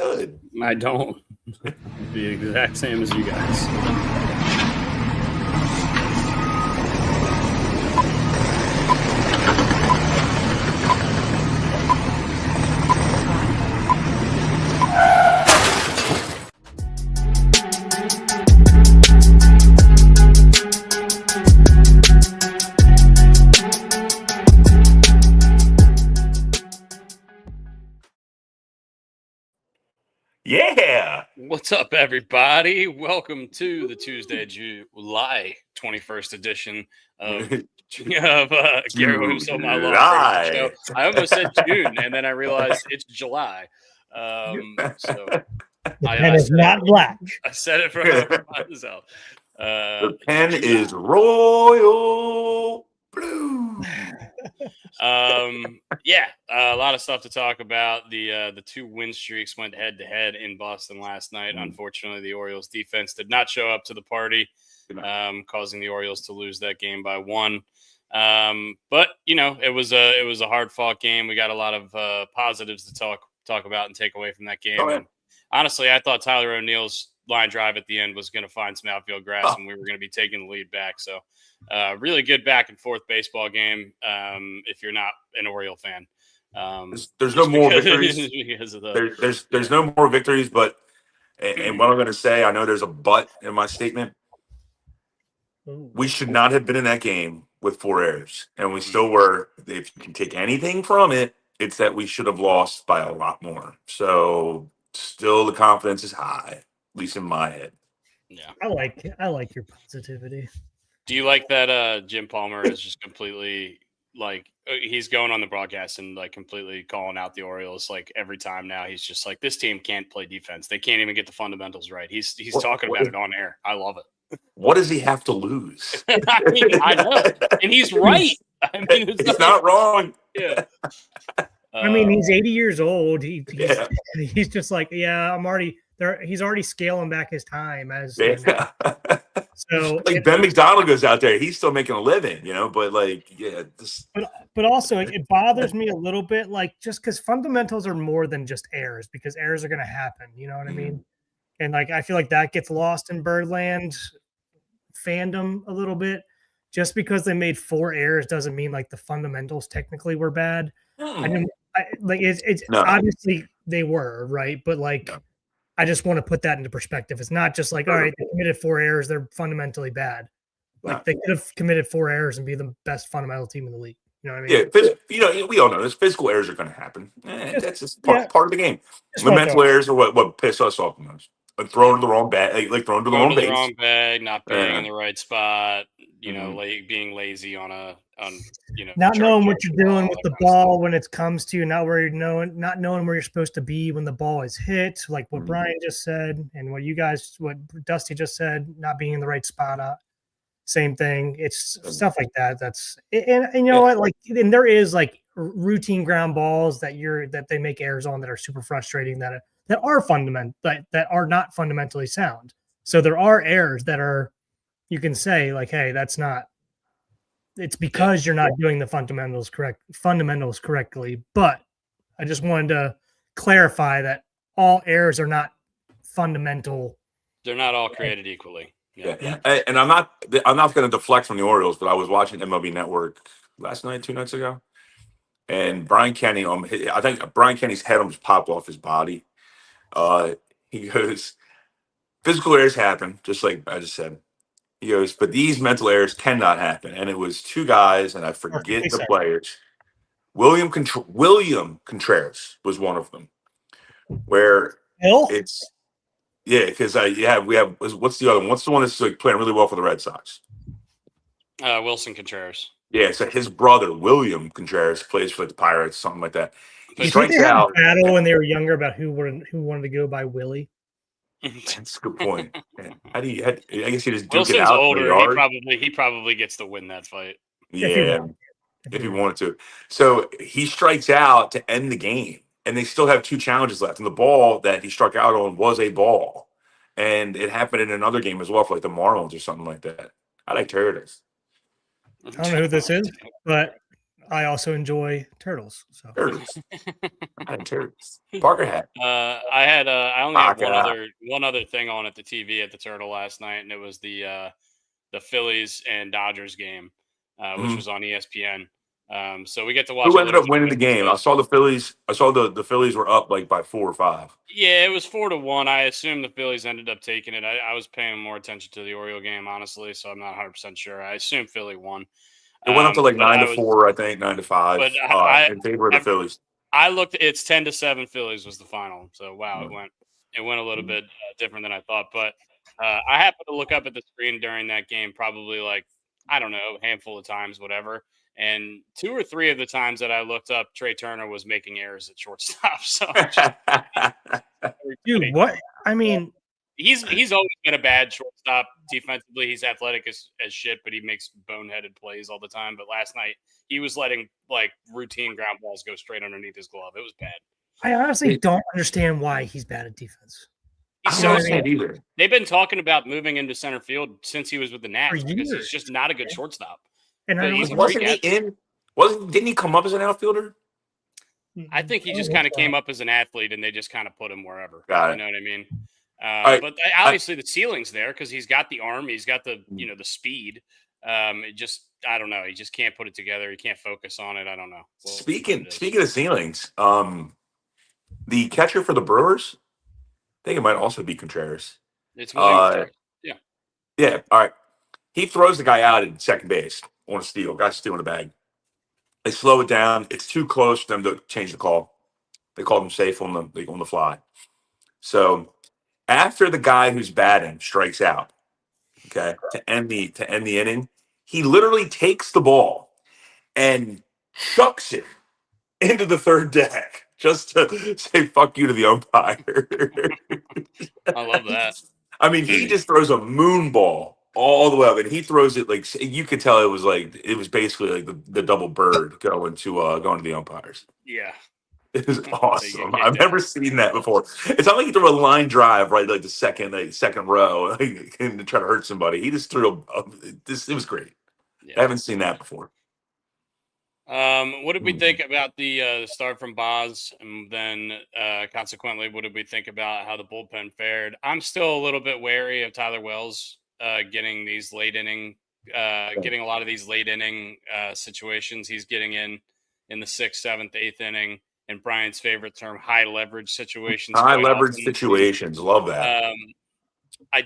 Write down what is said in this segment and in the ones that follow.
good. I don't. The exact same as you guys. Yeah. What's up, everybody? Welcome to the Tuesday, July 21st edition of Gary Williams on my law show. I almost said June, and then I realized it's July. So the pen is not black. I said it for myself. The pen is royal blue. A lot of stuff to talk about. The two win streaks went head to head in Boston last night. Unfortunately, the Orioles defense did not show up to the party, causing the Orioles to lose that game by 1. But you know, it was a hard fought game. We got a lot of positives to talk about and take away from that game. And honestly, I thought Tyler O'Neill's line drive at the end was going to find some outfield grass, and we were going to be taking the lead back. So really good back and forth baseball game. If you're not an Oriole fan, there's no more victories. There's no more victories, but and what I'm going to say, I know there's a but in my statement. We should not have been in that game with 4 errors, and we still were. If you can take anything from it, it's that we should have lost by a lot more. So still the confidence is high, at least in my head. Yeah, I like your positivity. Do you like that Jim Palmer is just completely he's going on the broadcast and completely calling out the Orioles every time now? He's just like, this team can't play defense. They can't even get the fundamentals right. He's talking about it on air. I love it. What does he have to lose? I know. And he's right. He's not wrong. Yeah. He's 80 years old. He's just like, I'm already there. He's already scaling back his time as so. Ben McDonald goes out there, he's still making a living, But but also it bothers me a little bit, just because fundamentals are more than just errors, because errors are going to happen. You know what I mean? And I feel like that gets lost in Birdland fandom a little bit. Just because they made 4 errors doesn't mean the fundamentals technically were bad. Obviously they were right, but I just want to put that into perspective. It's not just all right, they committed 4 errors, they're fundamentally bad. They could have committed 4 errors and be the best fundamental team in the league. You know what I mean? Yeah, we all know this. Physical errors are going to happen. That's just part of the game. The mental errors are what piss us off the most. Throwing to the wrong bag, throwing to the wrong base. The wrong bag, not being in the right spot. Being lazy on not knowing what you're doing with the ball when it comes to not knowing where you're supposed to be when the ball is hit, like what Brian just said, and what Dusty just said, not being in the right spot. Same thing. It's stuff like that. What, and there is routine ground balls that they make errors on that are super frustrating that are fundamental, that are not fundamentally sound. So there are errors that are, you can say hey, that's not. It's because you're not doing the fundamentals correctly. But I just wanted to clarify that all errors are not fundamental. They're not all created equally. Yeah. And I'm not going to deflect from the Orioles, but I was watching MLB Network last night, 2 nights ago, and Brian Kenny, I think Brian Kenny's head almost popped off his body. He goes, physical errors happen, just like I just said. He goes, but these mental errors cannot happen. And it was 2 guys, and I forget the players. William Contreras was one of them. Where it's because we have what's the other one? What's the one that's playing really well for the Red Sox? Wilson Contreras. Yeah, so his brother William Contreras plays for the Pirates, something like that. He strikes out. A battle when they were younger about who wanted to go by Willie. That's a good point. I guess he just duke Wilson's it out. Older. He probably gets to win that fight. Yeah, if he wanted to. So he strikes out to end the game, and they still have 2 challenges left. And the ball that he struck out on was a ball, and it happened in another game as well for the Marlins or something like that. I like Terradis. I don't know who this is, but I also enjoy turtles. So Turtles. I had turtles. Parker hat. I only had Parker. one other thing on at the TV at the Turtle last night, and it was the Phillies and Dodgers game, which was on ESPN. So we get to watch Who a ended little up bit winning of the it game? I because saw the Phillies. I saw the Phillies were up like by 4 or 5. yeah, it was 4-1. I assume the Phillies ended up taking it. I was paying more attention to the Oriole game, honestly, so I'm not 100% sure. I assume Philly won. It went up to like But 9-4, I think, 9-5, but I, in favor of the I Phillies. I looked. It's 10-7. Phillies was the final. So wow, it went a little bit different than I thought. But I happened to look up at the screen during that game, probably like I don't know, a handful of times, whatever. And 2 or 3 of the times that I looked up, Trey Turner was making errors at shortstop. So just dude, what? I mean, he's always been a bad shortstop defensively. He's athletic as shit, but he makes boneheaded plays all the time. But last night he was letting like routine ground balls go straight underneath his glove. It was bad. I honestly don't understand why he's bad at defense. He's I so don't understand either. they've been talking about moving into center field since he was with the For Nats because he's years. just not a good shortstop. And But I he's a don't, Wasn't he in? Didn't he come up as an outfielder? I think he just kind of came up as an athlete and they just kind of put him wherever. Got it. You know what I mean? right. But obviously the ceiling's there because he's got the arm, he's got the the speed. It just I don't know. He just can't put it together. He can't focus on it. I don't know. Speaking of ceilings, the catcher for the Brewers, I think it might also be Contreras. It's William Contreras. Yeah. Yeah. All right. He throws the guy out at second base on a steal. Guy's stealing a bag. They slow it down. It's too close for them to change the call. They called him safe on the fly. So after the guy who's batting strikes out, okay, to end the inning, he literally takes the ball and chucks it into the third deck just to say fuck you to the umpire. I love that. I mean, he just throws a moon ball all the way up, and he throws it like you could tell it was basically like the double bird going to the umpires. Yeah. It was awesome. I've never seen that before. It's not like he threw a line drive right like the second row and to try to hurt somebody. He just threw this. It was great. Yeah. I haven't seen that before. What did we think about the start from Boz, and then consequently, what did we think about how the bullpen fared? I'm still a little bit wary of Tyler Wells getting these getting a lot of these late inning situations. He's getting in the 6th, 7th, 8th inning, and Brian's favorite term, high leverage situations. High leverage situations, love that.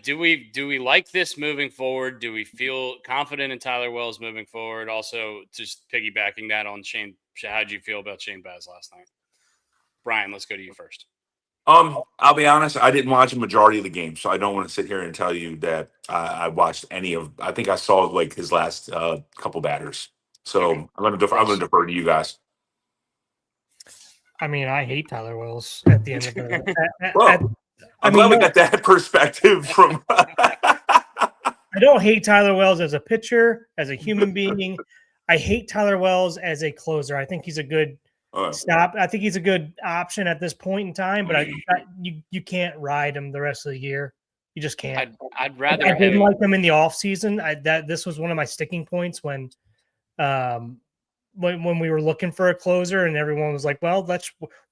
Do we like this moving forward? Do we feel confident in Tyler Wells moving forward? Also, just piggybacking that on Shane, how did you feel about Shane Baz last night? Brian, let's go to you first. I'll be honest, I didn't watch a majority of the game, so I don't want to sit here and tell you that I watched any of. I think I saw like his last couple batters. So I'm going to defer to you guys. I mean, I hate Tyler Wells at the end of the. Well, I'm glad we got that perspective from. I don't hate Tyler Wells as a pitcher, as a human being. I hate Tyler Wells as a closer. I think he's a good stop. I think he's a good option at this point in time, but you can't ride him the rest of the year. You just can't. I'd rather. I didn't like him in the offseason. This was one of my sticking points when we were looking for a closer, and everyone was like, "Well,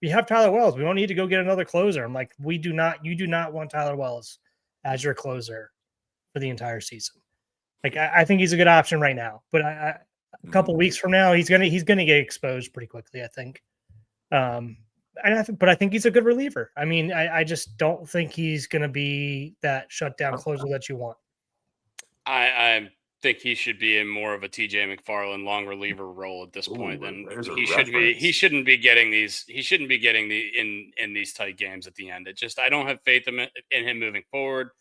we have Tyler Wells. We don't need to go get another closer." I'm like, "You do not want Tyler Wells as your closer for the entire season." Like, I think he's a good option right now, but a couple weeks from now, he's gonna get exposed pretty quickly, I think. But I think he's a good reliever. I mean, I just don't think he's gonna be that shutdown closer that you want. I think he should be in more of a TJ McFarland long reliever role at this point. Then he shouldn't be getting these. He shouldn't be getting in these tight games at the end. I don't have faith in him moving forward.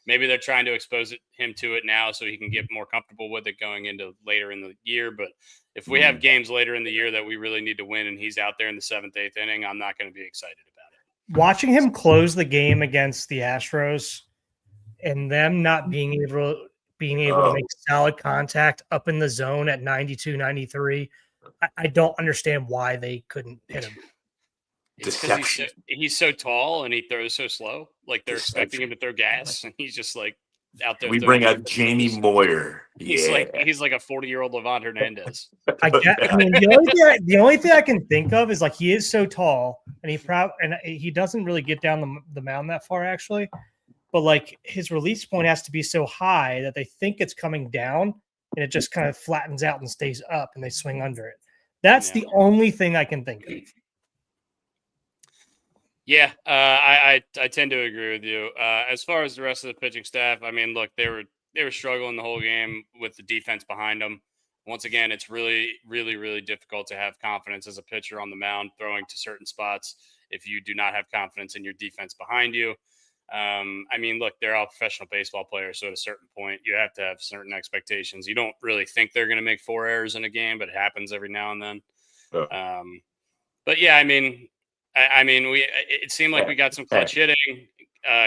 Maybe they're trying to expose him to it now so he can get more comfortable with it going into later in the year. But if we have games later in the year that we really need to win and he's out there in the 7th, 8th inning, I'm not going to be excited about it. Watching him close the game against the Astros and them not being able to make solid contact up in the zone at 92, 93, I don't understand why they couldn't hit him. It's because he's so tall and he throws so slow. Like they're expecting him to throw gas, and he's just like out there. We throwing bring out defense Jamie numbers. Moyer. He's Yeah. he's like a 40-year-old Levant Hernandez. I mean, the only thing I can think of is like he is so tall, and he doesn't really get down the mound that far actually. But like his release point has to be so high that they think it's coming down, and it just kind of flattens out and stays up, and they swing under it. That's the only thing I can think of. Yeah, I tend to agree with you. As far as the rest of the pitching staff, I mean, look, they were struggling the whole game with the defense behind them. Once again, it's really, really, really difficult to have confidence as a pitcher on the mound throwing to certain spots if you do not have confidence in your defense behind you. I mean, look, they're all professional baseball players, so at a certain point, you have to have certain expectations. You don't really think they're going to make 4 errors in a game, but it happens every now and then. Oh. But yeah, I mean, it seemed like we got some clutch hitting.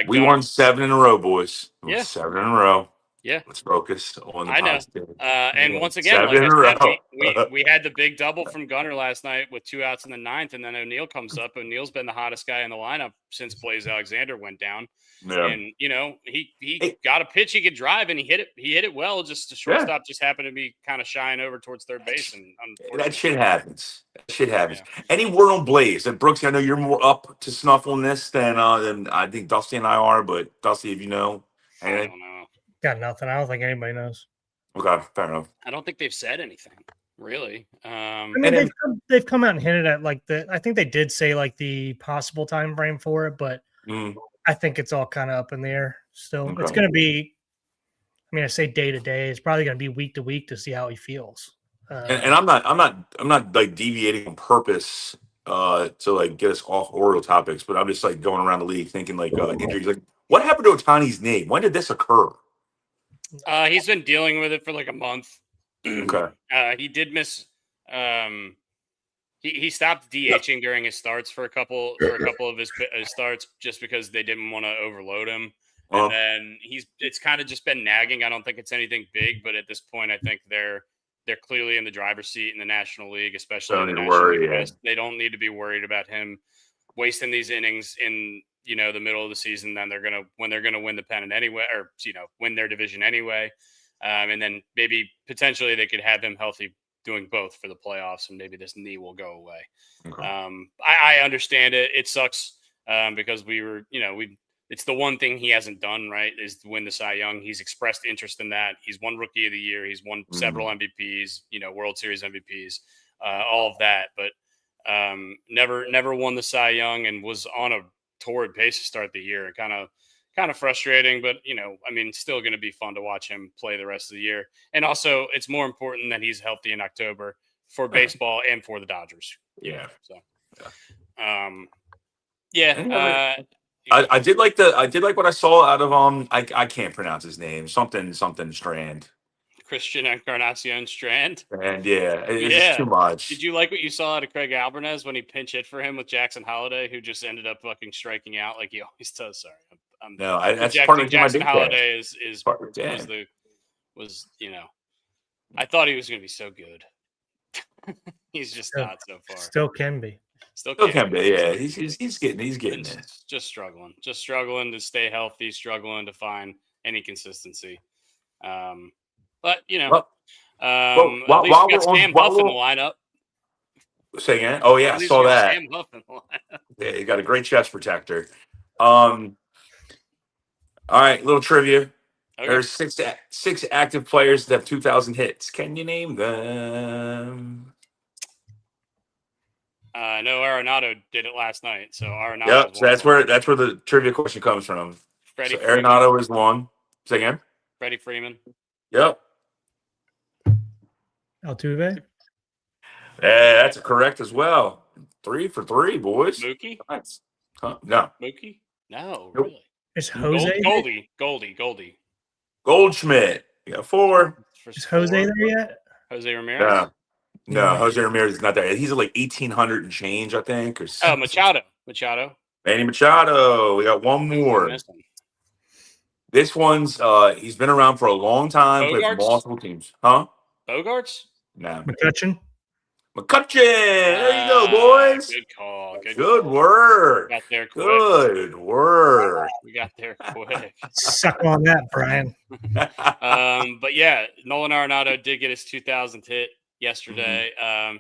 We won 7 in a row, boys. Yeah. 7 in a row. Yeah. Let's focus on the I know. positive. And once again, 7 like in I a said, row. we had the big double from Gunnar last night with 2 outs in the 9th, and then O'Neill comes up. O'Neill's been the hottest guy in the lineup since Blaze Alexander went down. Yeah. And he got a pitch he could drive, and he hit it well. Just the shortstop just happened to be kind of shying over towards third base, and that shit happens. Yeah. Any word on Blaze? And Brooks, I know you're more up to snuff on this than I think Dusty and I are. But Dusty, if you know, I don't know. Got nothing. I don't think anybody knows. Okay, fair enough. I don't think they've said anything really. I mean, they've come out and hinted at like I think they did say like the possible time frame for it, but I think it's all kind of up in the air still. Okay. It's going to be. I mean, I say day to day. It's probably going to be week to week to see how he feels. And I'm not like deviating on purpose to like get us off Oriole topics, but I'm just like going around the league thinking like injuries. Like, what happened to Ohtani's knee? When did this occur? He's been dealing with it for like a month. Okay. He did miss. He stopped DHing during his starts for a couple of his starts just because they didn't want to overload him. And then it's kind of just been nagging. I don't think it's anything big, but at this point, I think they're clearly in the driver's seat in the National League, especially in the National League West. They don't need to be worried about him wasting these innings in the middle of the season. Then when they're gonna win the pennant anyway, or win their division anyway, and then maybe potentially they could have him healthy doing both for the playoffs, and maybe this knee will go away. Okay. I understand it. It sucks because it's the one thing he hasn't done, right, is to win the Cy Young. He's expressed interest in that. He's won Rookie of the Year. He's won several MVPs, World Series MVPs, all of that, but never won the Cy Young and was on a torrid pace to start the year. Kind of frustrating, but still going to be fun to watch him play the rest of the year. And also, it's more important that he's healthy in October for baseball and for the Dodgers. Yeah. So, yeah. I did like what I saw out of I can't pronounce his name. Something Strand. Christian Encarnacion Strand. And it's too much. Did you like what you saw out of Craig Alvarez when he pinch hit for him with Jackson Holiday, who just ended up fucking striking out like he always does? Sorry, that's part of Jackson Holiday was I thought he was going to be so good. He's just not so far. Still can be. Still can be. Yeah, he's getting it. Just struggling to stay healthy, struggling to find any consistency. But at least we got Sam Huff in the lineup. Say again? Oh yeah, I saw that. Sam Huff in the lineup. Yeah, he got a great chest protector. All right, little trivia. Okay. There's six active players that have 2,000 hits. Can you name them? I know Arenado did it last night, so Arenado. Yep, so that's where the trivia question comes from. Freddie Arenado is one. Say again. Freddie Freeman. Yep. Altuve. Yeah, that's correct as well. 3 for 3, boys. Mookie? Nice. No. Mookie? No, nope. really. Is Jose Goldie. Goldschmidt. You got 4. Is Jose there yet? Jose Ramirez? No, Jose Ramirez is not there. He's at like 1,800 and change, I think. Or Machado. Manny Machado. We got one more. This one's he's been around for a long time with multiple teams. Huh? Bogarts? No. McCutcheon? McCutcheon. There you go, boys. Good call. Good call. work. Got there quick. Good work. We got there quick. Suck on that, Brian. But yeah, Nolan Arenado did get his 2000th hit yesterday.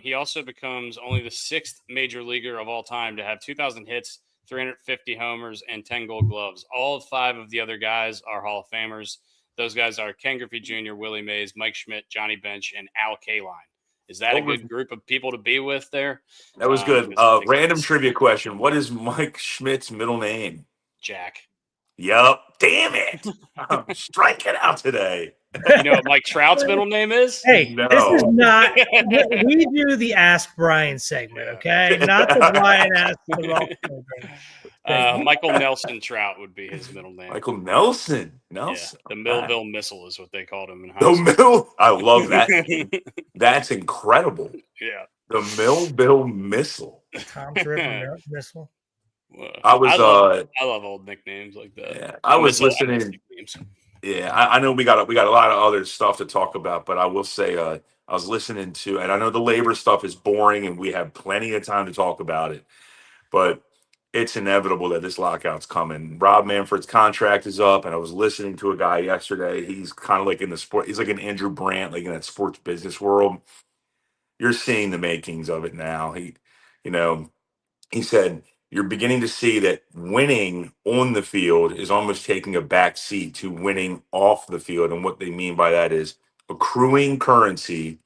He also becomes only the 6th major leaguer of all time to have 2,000 hits, 350 homers, and 10 Gold Gloves. All 5 of the other guys are Hall of Famers. Those guys are Ken Griffey Jr., Willie Mays, Mike Schmidt, Johnny Bench, and Al Kaline. Is that a good group of people to be with there? That was good. Random trivia question. What is Mike Schmidt's middle name? Jack. Yup. Damn it. I'm striking out today. You know what Mike Trout's middle name is? Hey, No. This is not. We do the Ask Brian segment, okay? Not the Brian Ask the Ralph program. Michael Nelson Trout would be his middle name. Michael Nelson. Yeah, the Millville Missile is what they called him in high school. Mill. I love that. That's incredible. Yeah. The Millville Missile. Tom's River Missile. I love old nicknames like that. Yeah, I was listening. Yeah, I know we got a lot of other stuff to talk about, but I will say I was listening to, and I know the labor stuff is boring, and we have plenty of time to talk about it, but it's inevitable that this lockout's coming. Rob Manfred's contract is up, and I was listening to a guy yesterday. He's kind of like in the sport. He's like an Andrew Brandt, like in that sports business world. You're seeing the makings of it now. He said, you're beginning to see that winning on the field is almost taking a back seat to winning off the field. And what they mean by that is accruing currency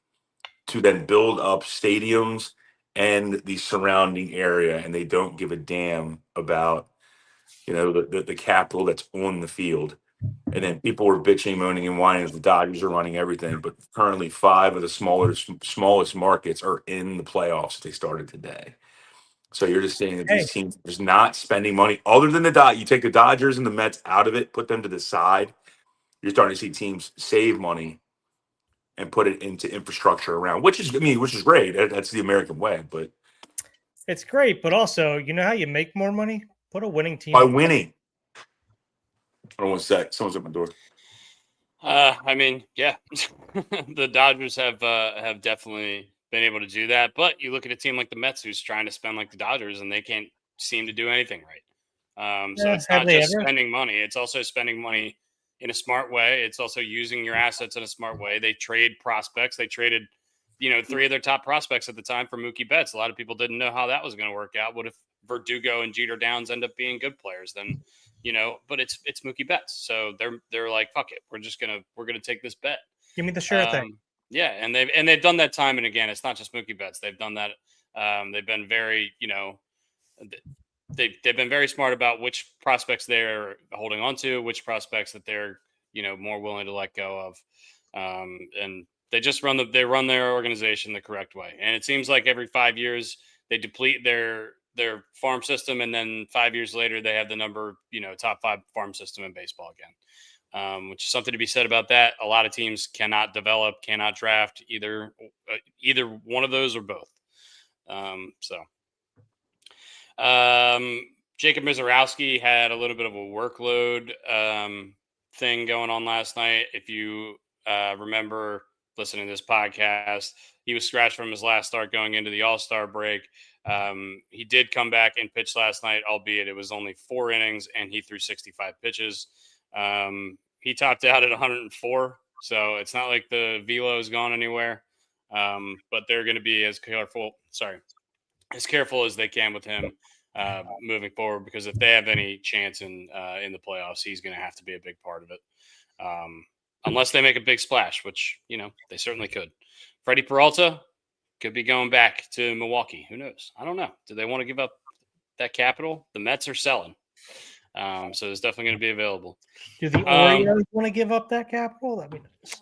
to then build up stadiums and the surrounding area. And they don't give a damn about, the capital that's on the field. And then people were bitching, moaning, and whining as the Dodgers are running everything. But currently 5 of the smallest markets are in the playoffs. They started today. So you're just saying that these teams are just not spending money other than the Dodgers. You take the Dodgers and the Mets out of it, put them to the side. You're starting to see teams save money and put it into infrastructure around, which is great. That's the American way, but it's great. But also, you know how you make more money? Put a winning team by winning. Hold on 1 sec. Someone's at my door. I mean, yeah, the Dodgers have definitely been able to do that, but you look at a team like the Mets who's trying to spend like the Dodgers and they can't seem to do anything right. So it's not just spending money, it's also spending money in a smart way. It's also using your assets in a smart way. They trade prospects. They traded 3 of their top prospects at the time for Mookie Betts. A lot of people didn't know how that was going to work out. What if Verdugo and Jeter Downs end up being good players? Then but it's Mookie Betts, so they're like, fuck it, we're gonna take this bet. Give me the sure thing. Yeah, and they've done that time and again. It's not just Mookie Betts. They've done that. They've been very, they've been very smart about which prospects they're holding on to, which prospects that they're, more willing to let go of. And they just run their organization the correct way. And it seems like every 5 years they deplete their farm system, and then 5 years later they have the top 5 farm system in baseball again. Which is something to be said about that. A lot of teams cannot develop, cannot draft either one of those or both. Jacob Mizorowski had a little bit of a workload thing going on last night. If you remember listening to this podcast, he was scratched from his last start going into the All-Star break. He did come back and pitch last night, albeit it was only 4 innings, and he threw 65 pitches. He topped out at 104, so it's not like the velo has gone anywhere. But they're going to be as careful as they can with him moving forward, because if they have any chance in the playoffs, he's going to have to be a big part of it. Unless they make a big splash, which they certainly could. Freddie Peralta could be going back to Milwaukee. Who knows? I don't know. Do they want to give up that capital? The Mets are selling. So it's definitely going to be available. Do the Orioles want to give up that capital? That'd be nice.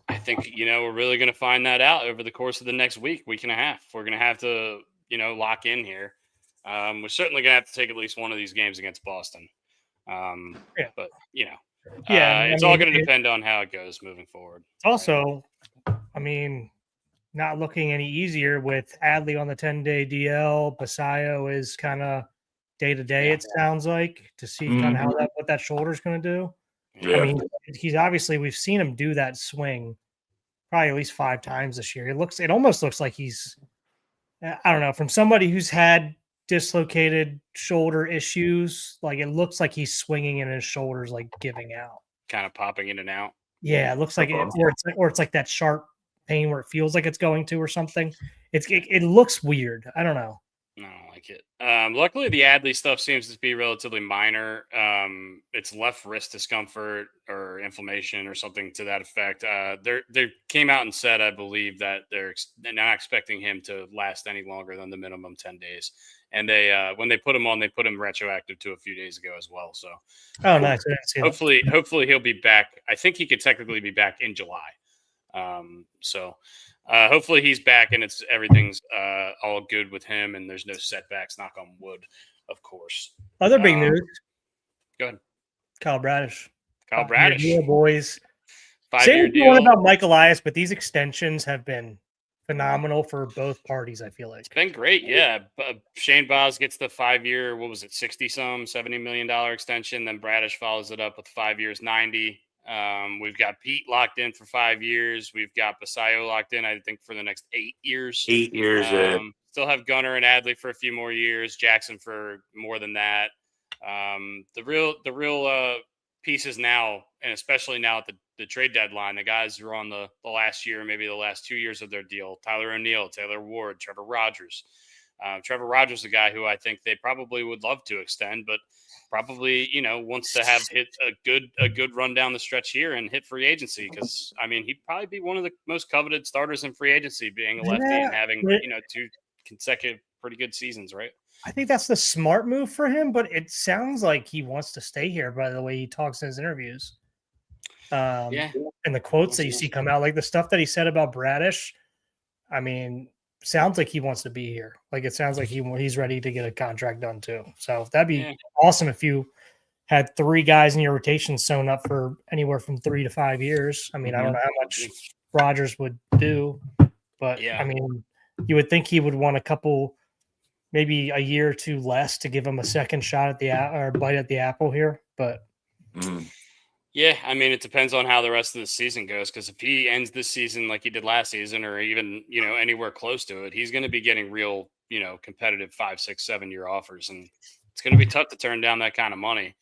I think, we're really going to find that out over the course of the next week and a half. We're going to have to, lock in here. We're certainly going to have to take at least one of these games against Boston. But, it's all going to depend on how it goes moving forward. Also, not looking any easier with Adley on the 10-day DL. Basayo is kind of day-to-day, it sounds like, to see kind of what that shoulder is going to do. Yeah. He's obviously, we've seen him do that swing probably at least 5 times this year. It almost looks like he's, I don't know, from somebody who's had dislocated shoulder issues, like it looks like he's swinging and his shoulders like giving out. Kind of popping in and out. Yeah, it looks like it, or it's like that sharp pain where it feels like it's going to or something. It looks weird. I don't know. I don't like it. Luckily, the Adley stuff seems to be relatively minor. It's left wrist discomfort or inflammation or something to that effect. They came out and said, I believe, that they're not expecting him to last any longer than the minimum 10 days. And they when they put him on, they put him retroactive to a few days ago as well. So, nice. Hopefully he'll be back. I think he could technically be back in July. Hopefully he's back and everything's all good with him and there's no setbacks, knock on wood, of course. Other big news. Go ahead. Kyle Bradish. Yeah, boys. 5-year Same deal. one about Mike Elias, but these extensions have been phenomenal for both parties, I feel like. It's been great, yeah. Shane Baz gets the 5-year, what was it, $70 million extension. Then Bradish follows it up with 5 years, 90. We've got Pete locked in for 5 years. We've got Basayo locked in, I think, for the next 8 years. 8 years. Still have Gunnar and Adley for a few more years. Jackson for more than that. The real pieces now, and especially now at the trade deadline, the guys who are on the last year, maybe the last 2 years of their deal: Tyler O'Neill, Taylor Ward, Trevor Rogers. Trevor Rogers, a guy who I think they probably would love to extend, but probably, wants to have hit a good run down the stretch here and hit free agency. Because he'd probably be one of the most coveted starters in free agency, being a lefty and having 2 consecutive pretty good seasons, right? I think that's the smart move for him, but it sounds like he wants to stay here by the way he talks in his interviews. And the quotes that you see come out, like the stuff that he said about Bradish, sounds like he wants to be here. Like it sounds like he's ready to get a contract done too. So that'd be awesome if you had 3 guys in your rotation sewn up for anywhere from 3 to 5 years. I don't know how much Rogers would do, but you would think he would want a couple, maybe a year or 2 less to give him a second shot at or bite at the apple here. But yeah, it depends on how the rest of the season goes. Because if he ends this season like he did last season, or even anywhere close to it, he's going to be getting real competitive 5, 6, 7 year offers, and it's going to be tough to turn down that kind of money.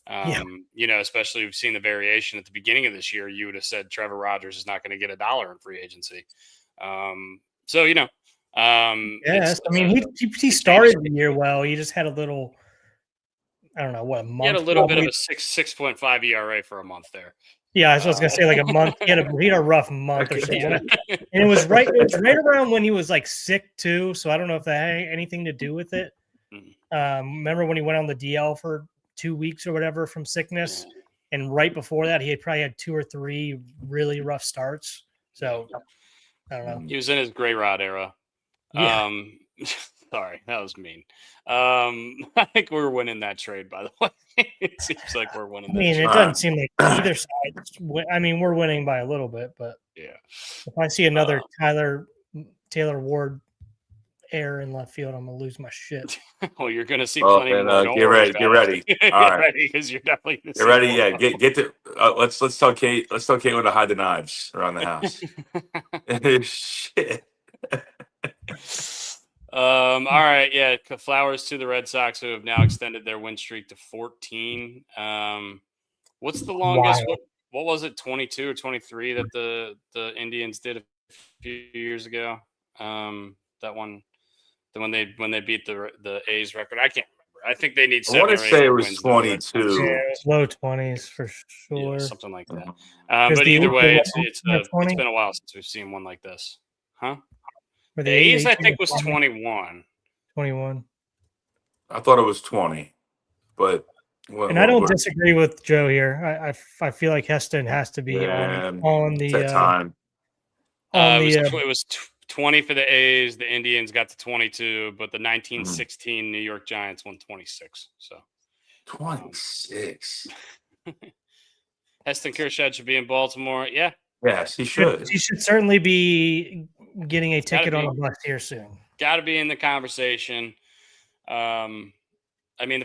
Especially we've seen the variation at the beginning of this year. You would have said Trevor Rogers is not going to get $1 in free agency. He started the year well. He just had a little, I don't know what, a month. He had a little bit of a 6.5 ERA for a month there. Yeah, I was going to say like a month. He had a rough month or so. And it was right around when he was like sick too. So I don't know if that had anything to do with it. Remember when he went on the DL for 2 weeks or whatever from sickness, and right before that he had probably had 2 or 3 really rough starts. So I don't know. He was in his gray rod era. Yeah. Sorry, that was mean. I think we're winning that trade, by the way. It seems like we're winning. It doesn't seem like either side. We're winning by a little bit, but yeah. If I see another Taylor Ward air in left field, I'm gonna lose my shit. Well, you're gonna see plenty more. Get ready. All right, get ready, because you're definitely gonna get ready. Yeah, get to. Let's tell Kate. Let's tell Kate where to hide the knives around the house. Shit. All right, yeah. Flowers to the Red Sox, who have now extended their win streak to 14. What's the longest? What was it? 22 or 23 that the Indians did a few years ago. That one, when they beat the A's record. I can't remember. I think they need 7 I want to say it was 22. Yeah, it was low 20s for sure. Yeah, something like that. But either way, it's been a while since we've seen one like this, huh? The A's, I think, was 21. 21. I thought it was 20, but I don't disagree with Joe here. I feel like Heston has to be on the time. It was 20 for the A's. The Indians got to 22, but the 1916 New York Giants won 26. So 26. Heston Kjerstad should be in Baltimore. Yeah. Yes, he should. He should certainly be getting a ticket on a bus here soon. Got to be in the conversation. The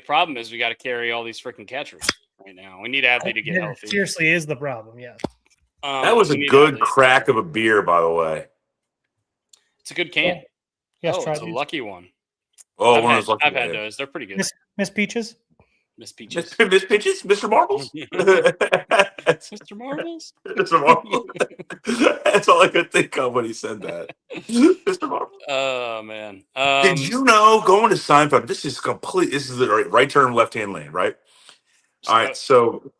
problem is we got to carry all these freaking catchers right now. We need Adley to get healthy. Seriously, is the problem. Yeah. That was a we need good at least- crack of a beer, by the way. It's a good can. Yes, It's a these. lucky one. Oh, I've had those. They're pretty good. Miss Peaches. Miss Peaches. Miss Peaches? Mr. Marbles? Mr. Marbles? Mr. Marbles. That's all I could think of when he said that. Mr. Marbles. Oh, man. Did you know, going to Seinfeld, this is the right turn, left-hand lane, right? All right, so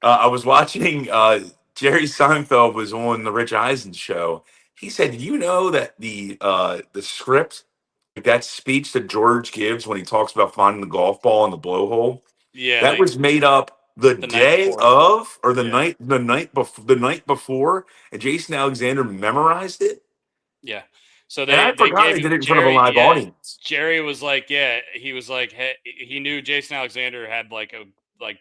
I was watching Jerry Seinfeld was on the Rich Eisen show. He said, you know that the script, that speech that George gives when he talks about finding the golf ball in the blowhole, that was made up the day of, or the night before, and Jason Alexander memorized it. Yeah. So I forgot they did it in front of a live audience. Jerry was like, he was like, hey, he knew Jason Alexander had like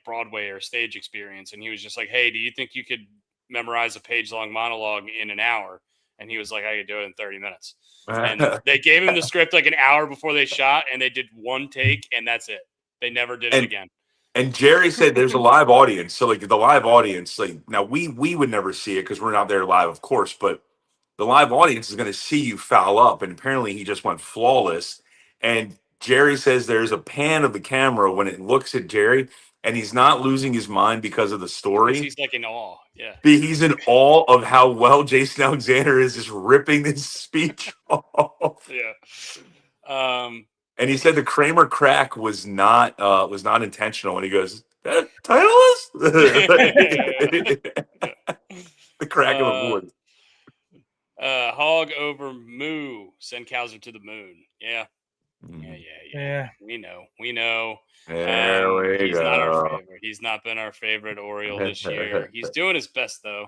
Broadway or stage experience, and he was just like, hey, do you think you could memorize a page-long monologue in an hour? And he was like, I could do it in 30 minutes. And they gave him the script like an hour before they shot, and they did one take, and that's it. They never did it again. And Jerry said there's a live audience. So like the live audience, like now we would never see it because we're not there live, of course, but the live audience is going to see you foul up. And apparently he just went flawless. And Jerry says there's a pan of the camera when it looks at Jerry, and he's not losing his mind because of the story. He's like in awe. Yeah. He's in awe of how well Jason Alexander is just ripping this speech off. Yeah. And he said the Kramer crack was not intentional. And he goes, that titleless? The crack of a voice. Hog over moo. Send Cowser to the moon. Yeah. Yeah. We know. There we he's go. Not our favorite. He's not been our favorite Oriole this year. He's doing his best though.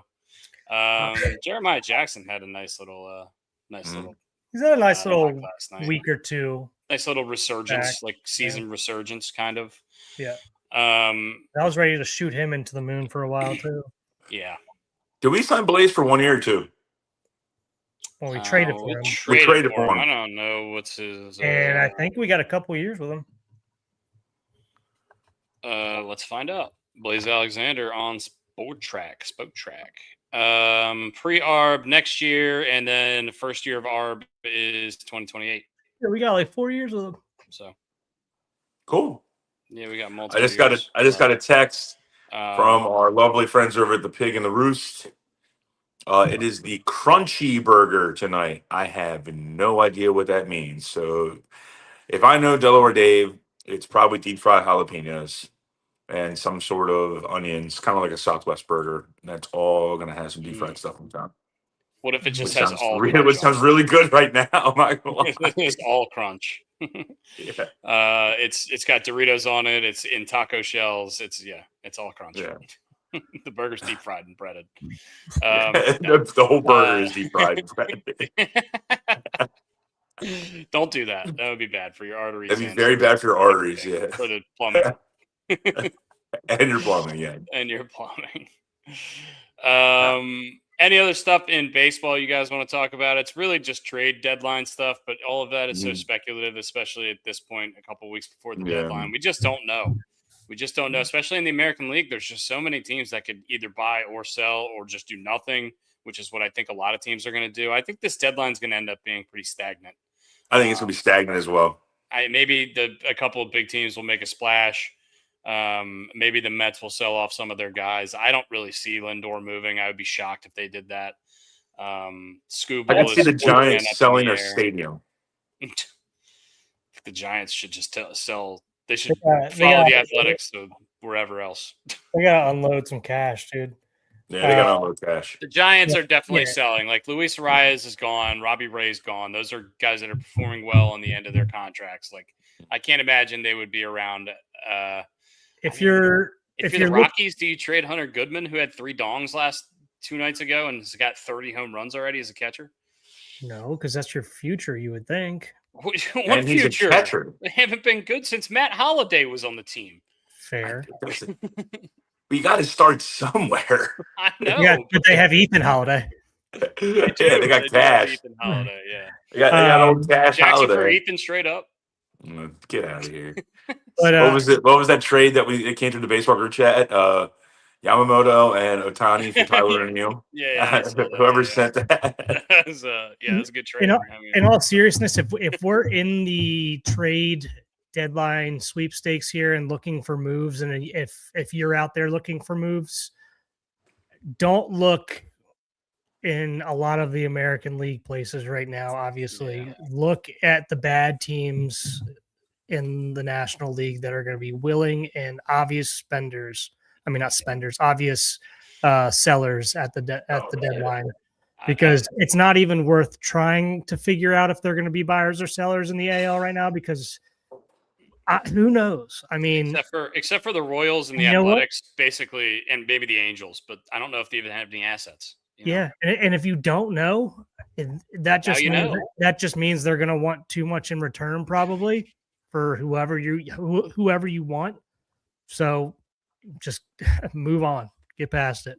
Jeremiah Jackson had a nice little. He's had a nice little week or two. Nice little resurgence, like season resurgence, kind of. Yeah. I was ready to shoot him into the moon for a while too. Yeah. Did we sign Blaze for 1 year or two? Well, we traded for him. We traded for him. I don't know what's his. And I think we got a couple years with him. Let's find out. Blaze Alexander on Spoke Track. Pre-ARB next year, and then the first year of ARB is 2028. Yeah, we got like 4 years with him. So cool. Yeah, we got multiple. I just got a text from our lovely friends over at the Pig and the Roost. It is the Crunchy Burger tonight. I have no idea what that means. So if I know Delaware Dave, it's probably deep fried jalapenos and some sort of onions, kind of like a Southwest burger. That's all going to have some deep fried stuff on top. What if it just has all? Which sounds really good right now. I'm not gonna lie. It's all crunch. Yeah. It's got Doritos on it. It's in taco shells. It's all crunch. Yeah. The burger's deep fried and breaded. The whole burger is deep fried and breaded. Don't do that. That would be bad for your arteries. That'd be very bad for your arteries. Yeah. For the plumbing. And your plumbing. Yeah. And your plumbing. Any other stuff in baseball you guys want to talk about? It's really just trade deadline stuff, but all of that is so speculative, especially at this point, a couple of weeks before the deadline. We just don't know. Especially in the American League. There's just so many teams that could either buy or sell or just do nothing, which is what I think a lot of teams are going to do. I think this deadline is going to end up being pretty stagnant. I think it's going to be stagnant as well. Maybe a couple of big teams will make a splash. Maybe the Mets will sell off some of their guys. I don't really see Lindor moving. I would be shocked if they did that. Scooble. I can see the Giants selling their stadium. The Giants should just sell. They should follow the Athletics to wherever else. They gotta unload some cash, dude. Yeah, they gotta unload cash. The Giants are definitely selling. Like Luis Arias is gone, Robbie Ray's gone. Those are guys that are performing well on the end of their contracts. Like I can't imagine they would be around. If you're the Rockies, do you trade Hunter Goodman, who had 3 dongs last 2 nights ago and has got 30 home runs already as a catcher? No, because that's your future, you would think. What and he's future? A catcher. They haven't been good since Matt Holliday was on the team. Fair. We got to start somewhere. I know. Yeah, but they have Ethan Holiday. They got cash. Ethan Holiday, yeah. They got old Cash Jackson Holiday. for Ethan straight up. Get out of here. But, what was that trade that came through the baseball group chat? Yamamoto and Otani for Tyler and Neal. Yeah, I saw that, Whoever yeah. sent that. That's a good trade. In all seriousness, if we're in the trade deadline sweepstakes here and looking for moves, and if you're out there looking for moves, don't look in a lot of the American League places right now. Obviously, look at the bad teams in the National League that are going to be willing and obvious spenders. I mean, not spenders, obvious sellers at the deadline, because it's not even worth trying to figure out if they're going to be buyers or sellers in the AL right now, because who knows? I mean, except for the Royals and the Athletics, basically, and maybe the Angels, but I don't know if they even have any assets. Yeah, and if you don't know, that just means they're going to want too much in return, probably, for whoever you want. So just move on, get past it.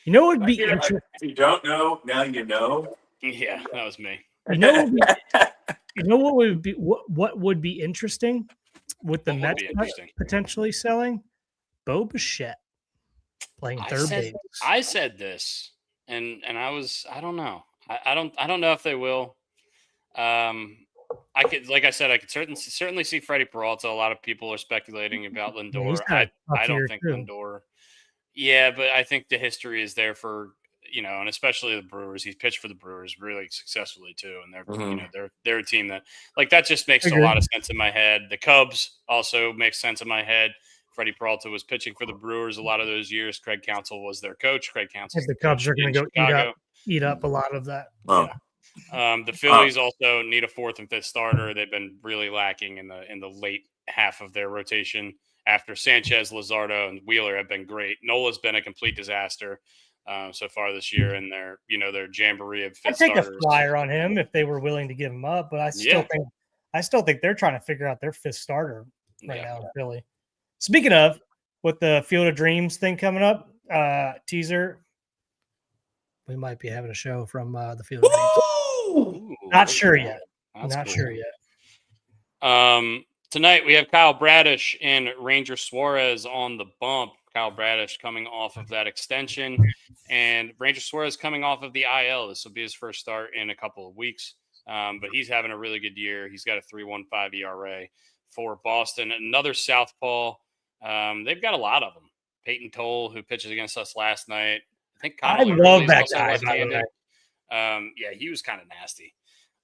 You know what would be interesting? If you don't know, now you know. Yeah, that was me. You know what would be what would be interesting with the Mets potentially selling Bo Bichette playing third base. I said this, and I don't know. I don't know if they will. I could certainly see Freddie Peralta. A lot of people are speculating about Lindor. I don't think Lindor. Yeah, but I think the history is there for, and especially the Brewers. He's pitched for the Brewers really successfully too, and they're a team that just makes a lot of sense in my head. The Cubs also makes sense in my head. Freddie Peralta was pitching for the Brewers a lot of those years. Craig Counsell was their coach. Craig Counsell. The Cubs are going to go eat up a lot of that. Oh. Yeah. The Phillies also need a fourth and fifth starter. They've been really lacking in the late half of their rotation. After Sanchez, Luzardo, and Wheeler have been great. Nola's been a complete disaster so far this year, and their jamboree of fifth starters. I'd take a flyer on him if they were willing to give him up, but I still think they're trying to figure out their fifth starter right now in Philly. Speaking of, with the Field of Dreams thing coming up, teaser, we might be having a show from the Field of Dreams. Not sure yet. Sure yet. Tonight we have Kyle Bradish and Ranger Suarez on the bump. Kyle Bradish coming off of that extension, and Ranger Suarez coming off of the IL. This will be his first start in a couple of weeks, but he's having a really good year. He's got a 3.15 ERA for Boston. Another southpaw. They've got a lot of them. Peyton Toll, who pitches against us last night. I think I love that guy. Yeah, he was kind of nasty.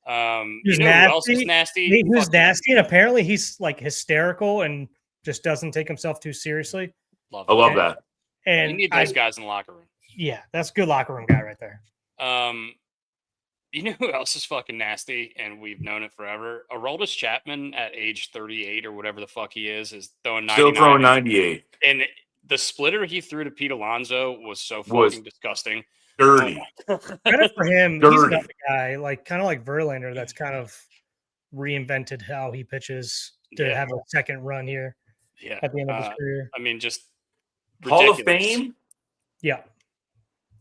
Who else is nasty? He was nasty, and apparently he's like hysterical and just doesn't take himself too seriously. I love that. And you need those guys in the locker room. Yeah, that's a good locker room guy right there. You know who else is fucking nasty, and we've known it forever? Aroldis Chapman at age 38 or whatever the fuck he is throwing 99. Still throwing 98. And the splitter he threw to Pete Alonso was so fucking disgusting. Dirty. Credit for him. He's another guy, kind of like Verlander, that's kind of reinvented how he pitches to have a second run here at the end of his career. I mean, just ridiculous. Hall of Fame? Yeah.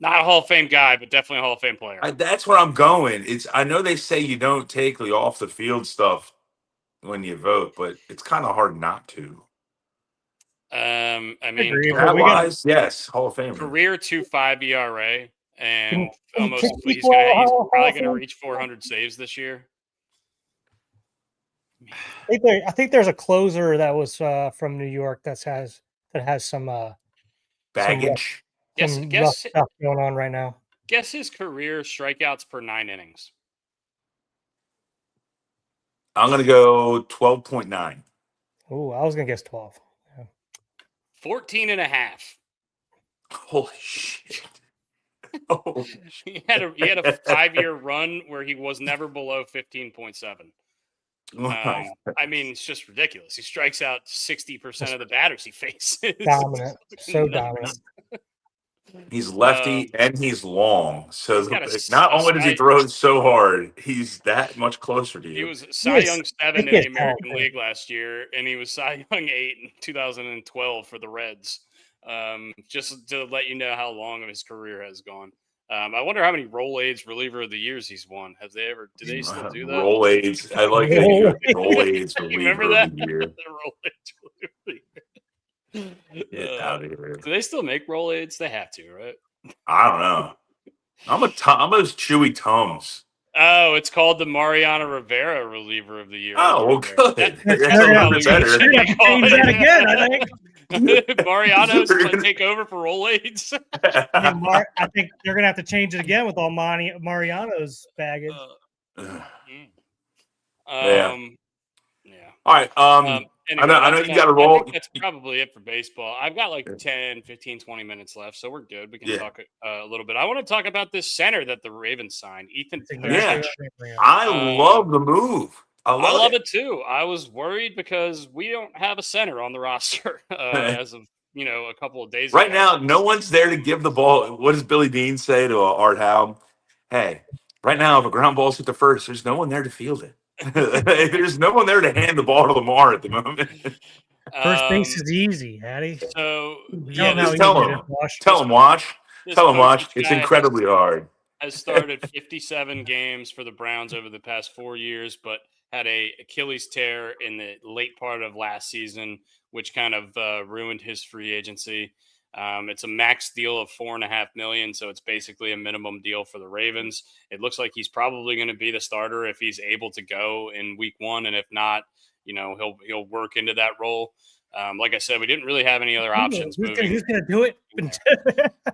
Not a Hall of Fame guy, but definitely a Hall of Fame player. That's where I'm going. I know they say you don't take the off the field stuff when you vote, but it's kind of hard not to. I mean, yes, Hall of Fame. Career 2.5 ERA, and he's probably going to reach 400 saves this year. I think there's a closer that was from New York that has some baggage. Some rough stuff going on right now. Guess his career strikeouts per 9 innings. I'm going to go 12.9. Oh, I was going to guess 12. Yeah. 14.5. Holy shit. He had a 5-year run where he was never below 15.7. I mean, it's just ridiculous. He strikes out 60% of the batters he faces. Dominant. So dominant. He's lefty and he's long. So not only does he throw it so hard, he's that much closer to you. He was Cy Young 7 in the American League last year, and he was Cy Young 8 in 2012 for the Reds. Just to let you know how long of his career has gone. I wonder how many roll aids reliever of the years he's won. Have they ever? Do they still do that? Roll aids. I like it. Roll aids reliever remember that? of the year. Get out of here. Do they still make Rolaids? They have to, right? I don't know. I'm a Chewy Tums. Oh, it's called the Mariano Rivera Reliever of the Year. Oh, well, good. They're That's a little bit better. gonna have to change that again, I think. Mariano's going to take over for Rolaids. I think they're gonna have to change it again with all Mariano's baggage. Yeah. Yeah. All right. Anyway, I know you got to roll. I think that's probably it for baseball. I've got like 10, 15, 20 minutes left, so we're good. We can talk a little bit. I want to talk about this center that the Ravens signed, Ethan. Yeah. I love the move. I love it too. I was worried because we don't have a center on the roster as of a couple of days right ago. now. No one's there to give the ball. What does Billy Dean say to Art Howe? Hey, right now, if a ground ball's hit the first, there's no one there to field it. There's no one there to hand the ball to Lamar at the moment. First base is easy, Hattie. So just tell him watch. It's incredibly hard. Has started 57 games for the Browns over the past 4 years, but had a Achilles tear in the late part of last season, which kind of ruined his free agency. It's a max deal of $4.5 million, so it's basically a minimum deal for the Ravens. It looks like he's probably going to be the starter if he's able to go in week 1, and if not, he'll work into that role. Like I said, we didn't really have any other options. Who's going to do it?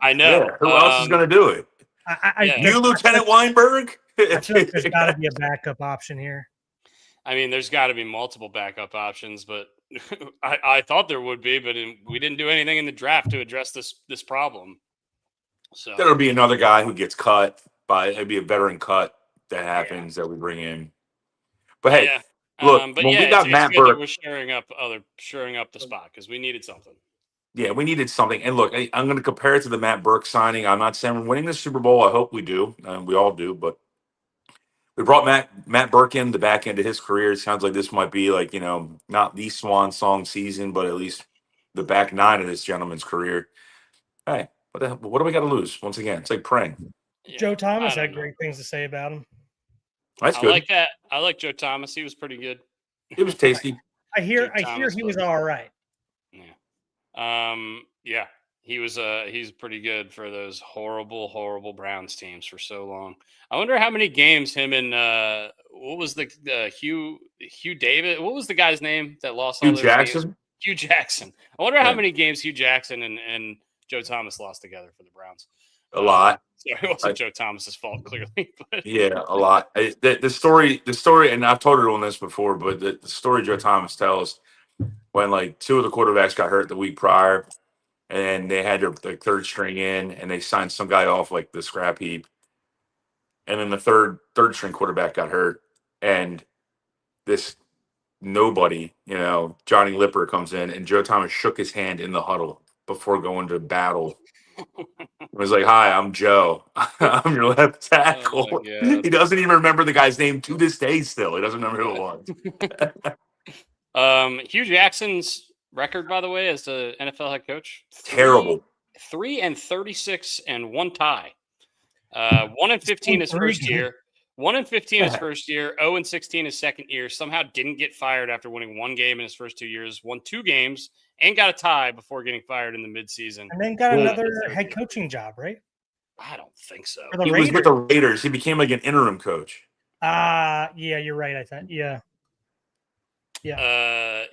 I know. Yeah, who else is going to do it? You, Lieutenant Weinberg? I feel like there's got to be a backup option here. I mean, there's got to be multiple backup options, but I thought there would be, but we didn't do anything in the draft to address this problem. So there'll be another guy who gets cut it'd be a veteran cut that happens that we bring in. But hey, look, when we got Matt Burke, we're shoring up the spot because we needed something. Yeah, we needed something. And look, I'm going to compare it to the Matt Burke signing. I'm not saying we're winning the Super Bowl. I hope we do. We all do. But we brought Matt Burke in the back end of his career. It sounds like this might be like, not the swan song season, but at least the back 9 of this gentleman's career. Hey, what do we got to lose? Once again, it's like praying. Yeah, Joe Thomas had great things to say about him. That's good. I like that. I like Joe Thomas. He was pretty good. It was tasty. I hear he was all right. Yeah. He's pretty good for those horrible Browns teams for so long. I wonder how many games him and what was the Hugh David? What was the guy's name that lost all those Jackson? games? Hugh Jackson. I wonder how many games Hugh Jackson and Joe Thomas lost together for the Browns. A lot. So it wasn't Joe Thomas's fault, clearly. But. Yeah, a lot. The story, and I've told it on this before, but the story Joe Thomas tells when like 2 of the quarterbacks got hurt the week prior, and they had their third string in, and they signed some guy off like the scrap heap, and then the third string quarterback got hurt, and this nobody, Johnny Lipper comes in, and Joe Thomas shook his hand in the huddle before going to battle. It was like, "Hi, I'm Joe. I'm your left tackle." Oh, he doesn't even remember the guy's name to this day. Still, he doesn't remember who it was. Hugh Jackson's record, by the way, as the NFL head coach, terrible. 3-36 and 1 tie. 1-15 his first year. 1-15 his first year. 0-16 his second year. Somehow didn't get fired after winning 1 game in his first 2 years. Won 2 games. And got a tie before getting fired in the midseason. And then got another head coaching job, right? I don't think so. He was with the Raiders. He became like an interim coach. Yeah, you're right. I thought, yeah.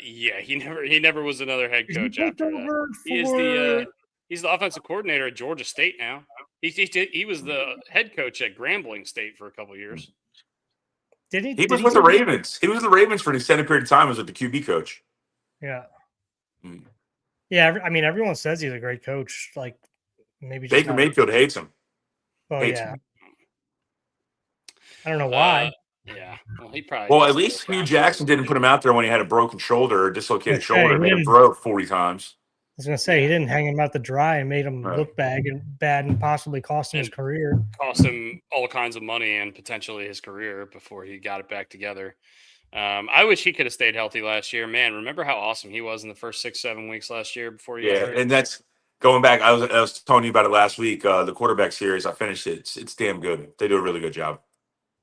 He never was another head coach after that. He's the offensive coordinator at Georgia State now. He was the head coach at Grambling State for a couple of years. He was with the Ravens. He was with the Ravens for an extended period of time as the QB coach. Yeah. Yeah, I mean, everyone says he's a great coach. Like, maybe Baker Mayfield hates him. Oh, yeah. I don't know why. Yeah. Well, he probably. Well, at least Hugh Jackson didn't put him out there when he had a broken shoulder or dislocated shoulder and made him throw 40 times. I was going to say, he didn't hang him out to dry and made him look bad and possibly cost him his career. Cost him all kinds of money and potentially his career before he got it back together. I wish he could have stayed healthy last year. Man, remember how awesome he was in the first 6-7 weeks last year before he got hurt? And that's going back. I was telling you about it last week. The quarterback series, I finished it. It's damn good. They do a really good job.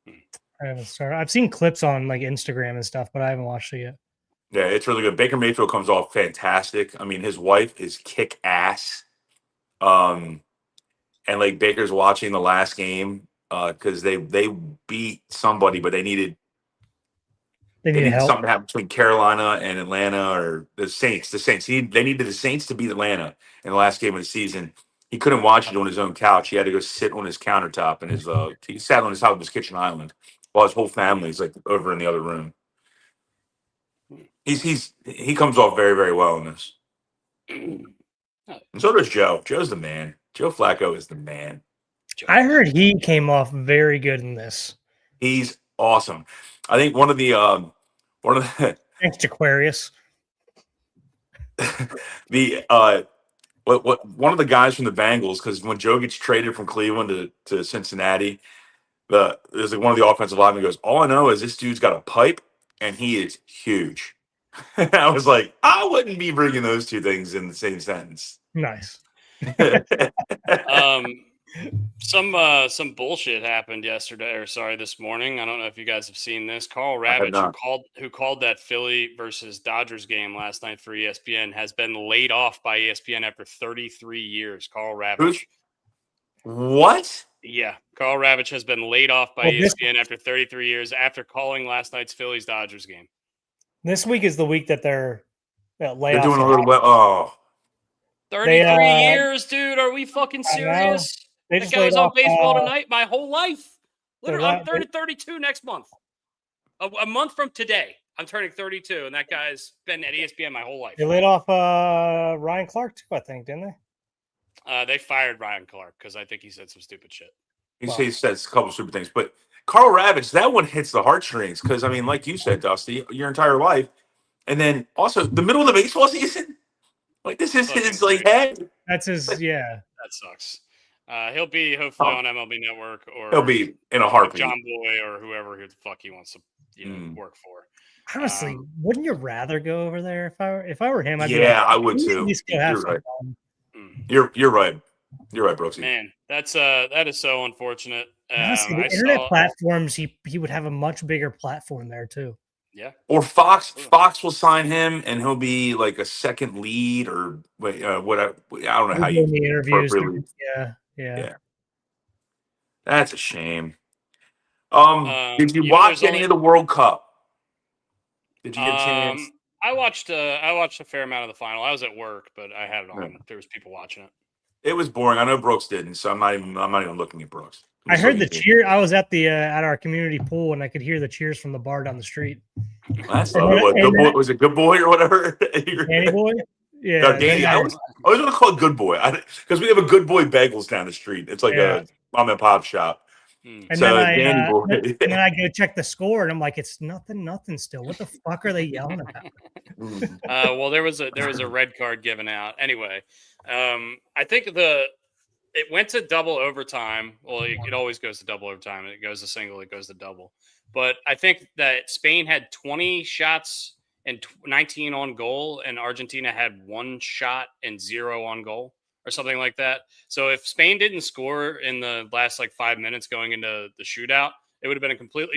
I haven't started. I've seen clips on like Instagram and stuff, but I haven't watched it yet. Yeah, it's really good. Baker Mayfield comes off fantastic. I mean, his wife is kick ass. Um, and like Baker's watching the last game because they beat somebody, but They they need needed help. something to happen between Carolina and Atlanta or the Saints. The Saints. They needed the Saints to beat Atlanta in the last game of the season. He couldn't watch it on his own couch. He had to go sit on his countertop and he sat on his house, his kitchen island, while his whole family's like over in the other room. He comes off very, very well in this. And so does Joe. Joe's the man. Joe Flacco is the man. I heard he came off very good in this. He's awesome. I think one of the Thanks, Jaquarius. One of the guys from the Bengals, because when Joe gets traded from Cleveland to Cincinnati, there's like one of the offensive linemen goes, "All I know is this dude's got a pipe and he is huge." I was like, I wouldn't be bringing those two things in the same sentence. Nice. Some bullshit happened this morning. I don't know if you guys have seen this. Carl Ravitch, who called that Philly versus Dodgers game last night for ESPN, has been laid off by ESPN after 33 years. Carl Ravitch. What? Yeah, Carl Ravitch has been laid off by ESPN after 33 years after calling last night's Phillies Dodgers game. This week is the week that they're doing a little 33 years, dude. Are we fucking serious? That guy was on Baseball Tonight my whole life. Literally, I'm 32 next month. A month from today, I'm turning 32, and that guy's been at ESPN my whole life. They laid off Ryan Clark too, I think, didn't they? They fired Ryan Clark because I think he said some stupid shit. He says a couple of stupid things, but Carl Ravitch, that one hits the heartstrings because, I mean, like you said, Dusty, your entire life, and then also the middle of the baseball season. Like, this is his head. That's his, yeah. That sucks. He'll be hopefully on MLB Network, or he'll be in a heartbeat. John Boy or whoever the fuck he wants to work for. Honestly, wouldn't you rather go over there if I were him? I'd I would too. You're right. You're right. You're right, Brooksy. Man, that is so unfortunate. Honestly, the internet platforms, he would have a much bigger platform there too. Yeah. Or Fox will sign him, and he'll be like a second lead, or whatever. I don't know how you the interviews. Yeah. That's a shame. Did you watch any of the World Cup? Did you get a chance? I watched a fair amount of the final. I was at work, but I had it on. Yeah. There was people watching it. It was boring. I know Brooks didn't, so I'm not even looking at Brooks. I heard the cheer. I was at at our community pool, and I could hear the cheers from the bar down the street. That's was it Good Boy or whatever? Danny Boy? Yeah. No, Danny. I was going to call it Good Boy because we have a Good Boy Bagels down the street. It's like a mom and pop shop. And so Danny Boy. And then I go check the score, and I'm like, it's nothing still. What the fuck are they yelling about? Well, there was a red card given out. Anyway, I think it went to double overtime. Well, it always goes to double overtime. It goes to single. It goes to double. But I think that Spain had 20 shots and 19 on goal, and Argentina had 1 shot and 0 on goal, or something like that. So if Spain didn't score in the last 5 minutes going into the shootout, it would have been a complete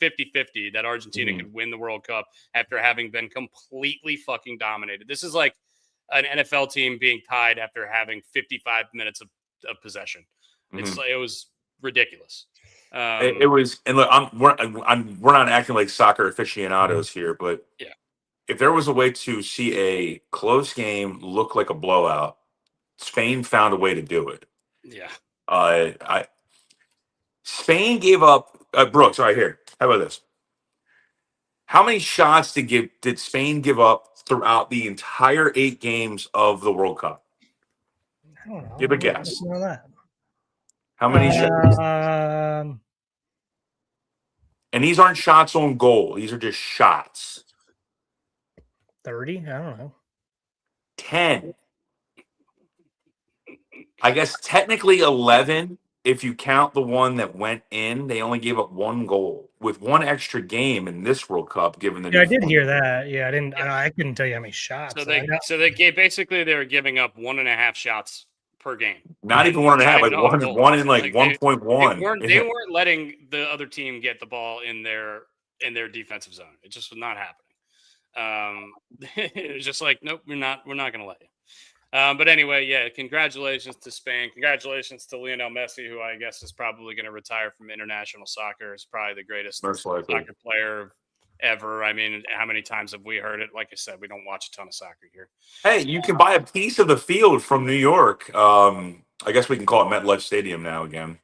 50-50 that Argentina could win the World Cup after having been completely fucking dominated. This is like an NFL team being tied after having 55 minutes of possession. It was ridiculous. It was, and look, we're not acting like soccer aficionados here, but if there was a way to see a close game look like a blowout, Spain found a way to do it. Yeah. Spain gave up. Brooks, all right, here. How about this? How many shots did Spain give up throughout the entire 8 games of the World Cup? I don't know. Give a guess. I don't know that. How many shots? And these aren't shots on goal. These are just shots. 30? I don't know. 10. I guess technically 11 if you count the one that went in. They only gave up 1 goal with 1 extra game in this World Cup. Given the I did hear that. Yeah, I didn't. I couldn't tell you how many shots. So they gave they were giving up 1.5 shots per game. Not even 1.5, one in 1.1. They weren't letting the other team get the ball in their defensive zone. It just was not happening. It was just like, nope, we're not going to let you. But anyway, yeah, congratulations to Spain. Congratulations to Lionel Messi, who I guess is probably going to retire from international soccer. Is probably the greatest Most likely. soccer player ever. I mean, how many times have we heard it? Like I said, we don't watch a ton of soccer here. Hey, you can buy a piece of the field from New York. I guess we can call it MetLife Stadium now again.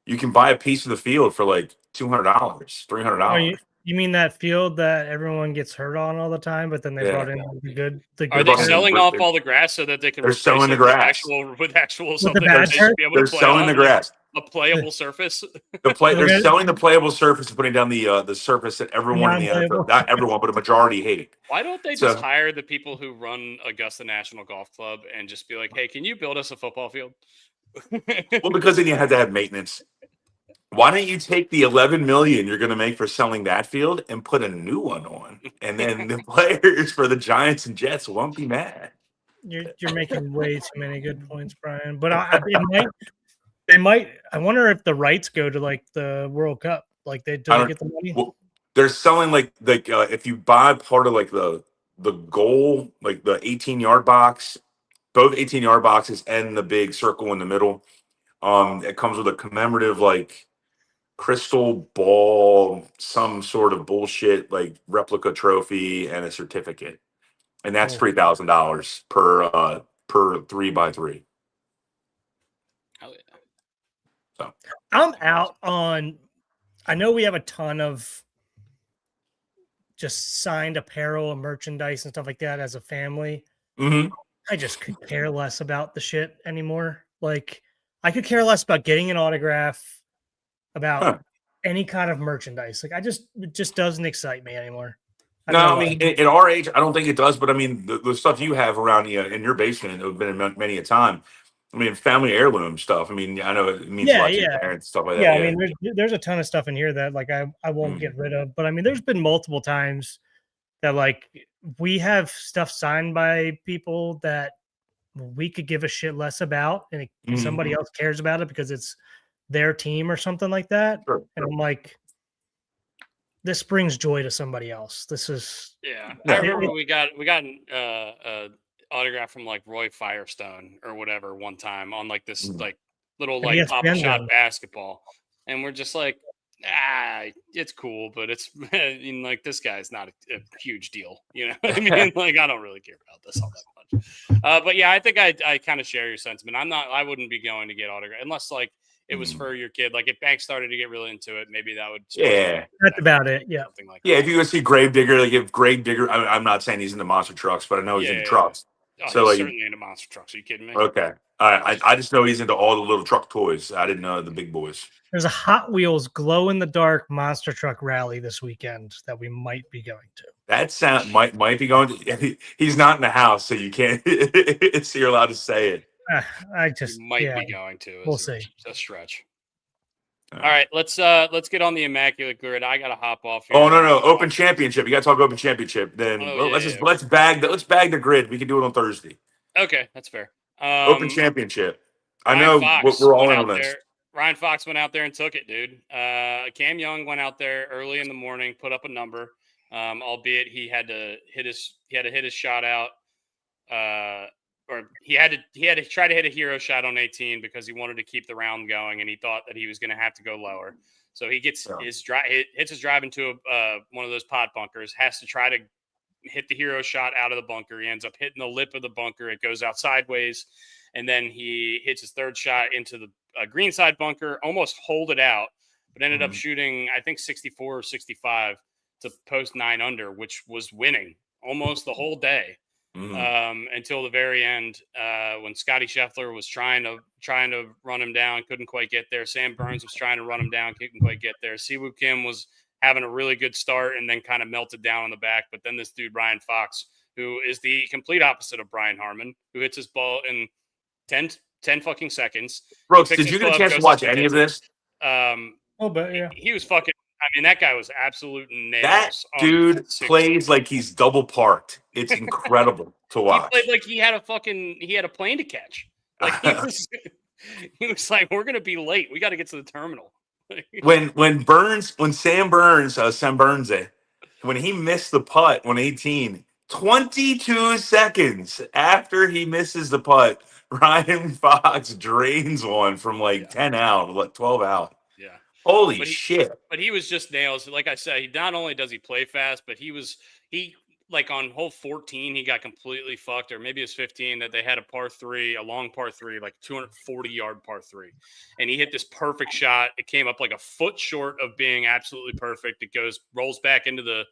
You can buy a piece of the field for like $200, $300. Oh, you mean that field that everyone gets hurt on all the time, but then they brought in the good. Are they selling off all the grass so that they can? They're selling the grass with actual with something. The bad they should be able they're to play selling on, the grass. Like a playable surface. They're selling the playable surface and putting down the surface that everyone in the NFL, not everyone, but a majority hate. Why don't they just hire the people who run Augusta National Golf Club and just be like, hey, can you build us a football field? Well, because then you had to have maintenance. Why don't you take the $11 million you're going to make for selling that field and put a new one on, and then the players for the Giants and Jets won't be mad. You're making way too many good points, Brian. But they might. I wonder if the rights go to like the World Cup. Like do they get the money? Well, they're selling like if you buy part of like the goal, like the 18-yard box, both 18-yard boxes and the big circle in the middle. It comes with a commemorative like crystal ball, some sort of bullshit like replica trophy and a certificate, and that's $3,000 per 3x3. Oh yeah. So I'm out on. I know we have a ton of just signed apparel and merchandise and stuff like that as a family. Mm-hmm. I just could care less about the shit anymore. Like I could care less about getting an autograph, about any kind of merchandise. Like it just doesn't excite me anymore. I mean, at our age, I don't think it does. But I mean, the stuff you have around you in your basement have been many a time. I mean, family heirloom stuff. I mean, I know it means a lot to your parents, stuff like that. Yeah, I mean, there's a ton of stuff in here that like I won't get rid of. But I mean, there's been multiple times that like we have stuff signed by people that we could give a shit less about, and somebody else cares about it because it's their team or something like that. Sure. And I'm like, this brings joy to somebody else. This is I remember we got an autograph from like Roy Firestone or whatever one time on like this like little like pop shot basketball, and we're just like, it's cool, but it's like this guy's not a huge deal, you know what I mean? Like I don't really care about this all that much. But yeah, I think I kind of share your sentiment. I wouldn't be going to get autograph unless like it was for your kid. Like if Banks started to get really into it, maybe that would. That's about it. Yeah. Something like that. If you go see Gravedigger, like if Gravedigger, I'm not saying he's into monster trucks, but I know he's into trucks. Oh, so he's certainly into monster trucks. Are you kidding me? Okay. I just know he's into all the little truck toys. I didn't know the big boys. There's a Hot Wheels glow in the dark monster truck rally this weekend that we might be going to. That might be going to. He's not in the house, so you can't. So you're allowed to say it. I just might be going to. We'll see. A stretch. All right, let's get on the immaculate grid. I gotta hop off here. Oh no, Open Championship. You gotta talk Open Championship. Then let's bag the grid. We can do it on Thursday. Okay, that's fair. Open Championship. I know we're all in on this. Ryan Fox went out there and took it, dude. Cam Young went out there early in the morning, put up a number. Albeit he had to hit his shot out. Or he had to try to hit a hero shot on 18 because he wanted to keep the round going, and he thought that he was going to have to go lower. So he gets hits his drive into one of those pot bunkers, has to try to hit the hero shot out of the bunker. He ends up hitting the lip of the bunker. It goes out sideways, and then he hits his third shot into the green side bunker, almost holed it out, but ended up shooting, I think, 64 or 65 to post 9 under, which was winning almost the whole day. Until the very end, when Scotty Scheffler was trying to run him down, couldn't quite get there. Sam Burns was trying to run him down, couldn't quite get there. Siwoo Kim was having a really good start and then kind of melted down on the back. But then this dude, Ryan Fox, who is the complete opposite of Brian Harmon, who hits his ball in 10 fucking seconds. Brooks, did you get a chance to watch any of this? But yeah. He was fucking. I mean, that guy was absolute nails. That dude plays like he's double parked. It's incredible to watch. He played like he had a plane to catch. Like he was like, we're gonna be late. We got to get to the terminal. when Sam Burns when he missed the putt on 18, 22 seconds after he misses the putt, Ryan Fox drains one from like 10 out, like 12 out. Yeah. Holy But shit. But he was just nails. Like I said, he not only does he play fast, but he like on hole 14, he got completely fucked, or maybe it was 15 that they had a long par three, like 240-yard par three. And he hit this perfect shot. It came up like a foot short of being absolutely perfect. It rolls back into the